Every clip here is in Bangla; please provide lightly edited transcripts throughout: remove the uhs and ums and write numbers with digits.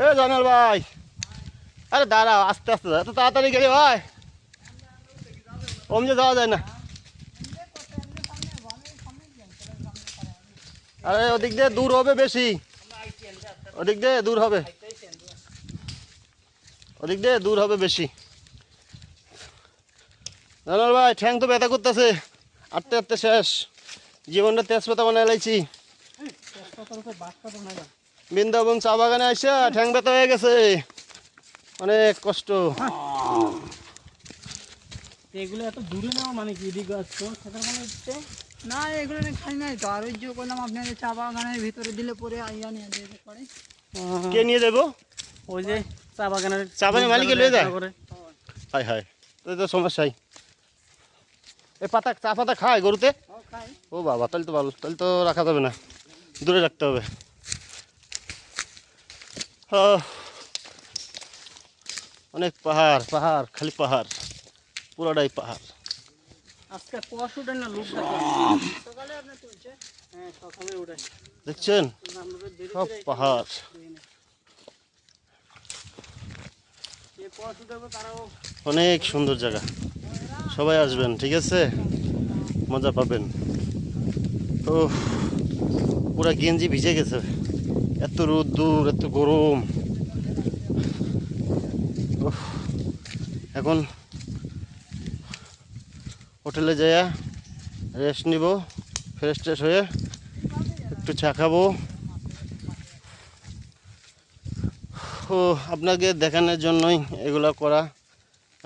এ জয়নাল ভাই, আরে দাঁড়াও, আস্তে আস্তে এত তাড়াতাড়ি গেলে ভাই, অমনি যাওয়া যায় না। আরে ওদিক দিয়ে দূর হবে বেশি, ওদিক দিয়ে দূর হবে, ওদিক দিয়ে দূর হবে বেশি। জয়নাল ভাই ঠ্যাং তো ব্যথা করতেছে, আটতে আটতে শেষ, জীবনটা তেজপাতা বানাই লাইছি। বৃন্দাবন চা বাগানে আসা ঠ্যাং ব্যথা হয়ে গেছে, অনেক কষ্ট। এগুলো এত দূরে নেওয়া মানে কি এদিকে আসছো সেটার মনে হচ্ছে না, এগুলো খাই নাই তো। আর ওই যে করলাম আপনাকে চা বাগানের ভিতরে দিলে পরে আইয়া নিয়ে যেতে পারে। কে নিয়ে যাবো? ওই যে চা বাগানের মালিকে লয়ে যায়। হাই হাই, তো সমস্যাই। এই পাতা, চা পাতা খায় গরুতে? ও বাবা, তাহলে তো ভালো, তাহলে তো রাখা যাবে না, দূরে রাখতে হবে। অনেক পাহাড় পাহাড়, খালি পাহাড়, পুরোটাই পাহাড়। আজকে কুয়াশা উঠে না, লোক সকালে আপনি তুলছে। হ্যাঁ সকালে উঠে, দেখছেন সব পাহাড়। অনেক সুন্দর জায়গা, সবাই আসবেন, ঠিক আছে, মজা পাবেন। ও পুরা গেঞ্জি ভিজে গেছে, এত রোদ্দুর, এত গরম। এখন হোটেলে যাইয়া রেস্ট নিব, ফ্রেশ ট্রেশ হয়ে একটু চা খাবো। ও আপনাকে দেখানোর জন্যই এগুলো করা,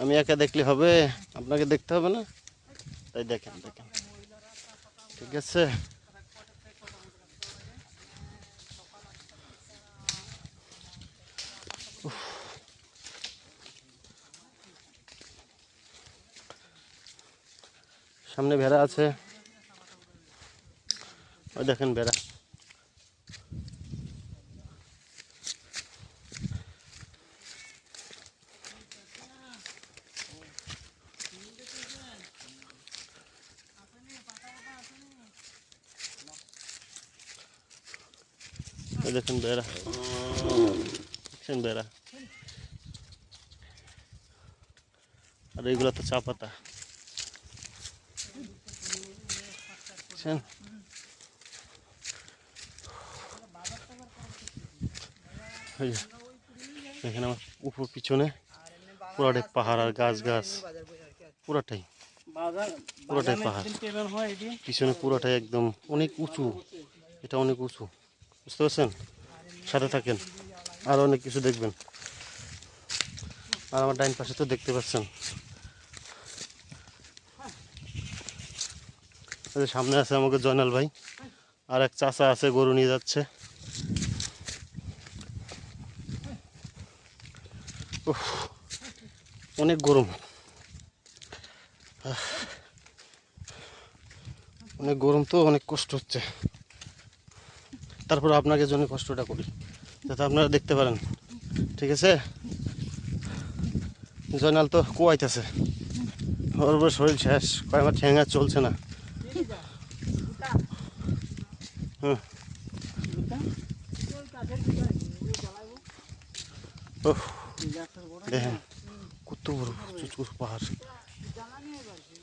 আমি একা দেখলে হবে, আপনাকে দেখতে হবে না, তাই দেখেন দেখেন, ঠিক আছে। সামনে ভেড়া আছে, ওই দেখেন ভেড়া। ওই দেখেন ভেড়া, দেখছেন ভেড়া। আর এইগুলো তো চা পাতা, দেখছেন। এখানে আমার উপর পিছনে পুরোটাই পাহাড় আর গাছ গাছ, পুরোটাই পুরোটাই পাহাড়, পিছনে পুরোটাই একদম অনেক উঁচু, এটা অনেক উঁচু, বুঝতে পারছেন। সাথে থাকেন, আর অনেক কিছু দেখবেন। আর আমার ডাইন পাশে তো দেখতে পাচ্ছেন, সামনে আছে আমাকে জয়নাল ভাই, আর এক চাচা আছে গরু নিয়ে যাচ্ছে। অনেক গরম, অনেক গরম, তো অনেক কষ্ট হচ্ছে। তারপর আপনাকে জন্য কষ্টটা করি যাতে আপনারা দেখতে পারেন, ঠিক আছে। জয়নাল তো কুয়াইতেছে, ওর উপর শরীর শেষ, কয় আমার ঠ্যাঙা চলছে না। হুম, দেখেন কত বড় চুচুর পাহাড়,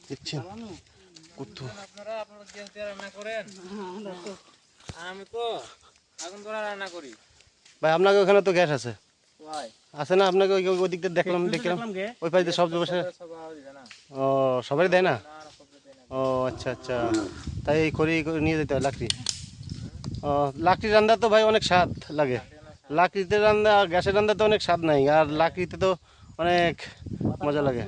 দেখছেন কত। আমি তো আগুন ধরা রান্না করি ভাই আপনাকে ওখানে তো গ্যাস আছে, আছে না? আপনাকে ওই দিক দিয়ে দেখলাম ওই পাশে দিয়ে সব বসে। ও সবাই দেয় না? ও আচ্ছা আচ্ছা, তাই খড়ি নিয়ে যেতে হয় লাকড়ি। ও লাকড়ি রান্না তো ভাই অনেক স্বাদ লাগে, লাকড়িতে রান্না আর গ্যাসের রান্না তো অনেক স্বাদ নাই, আর লাকড়িতে তো অনেক মজা লাগে।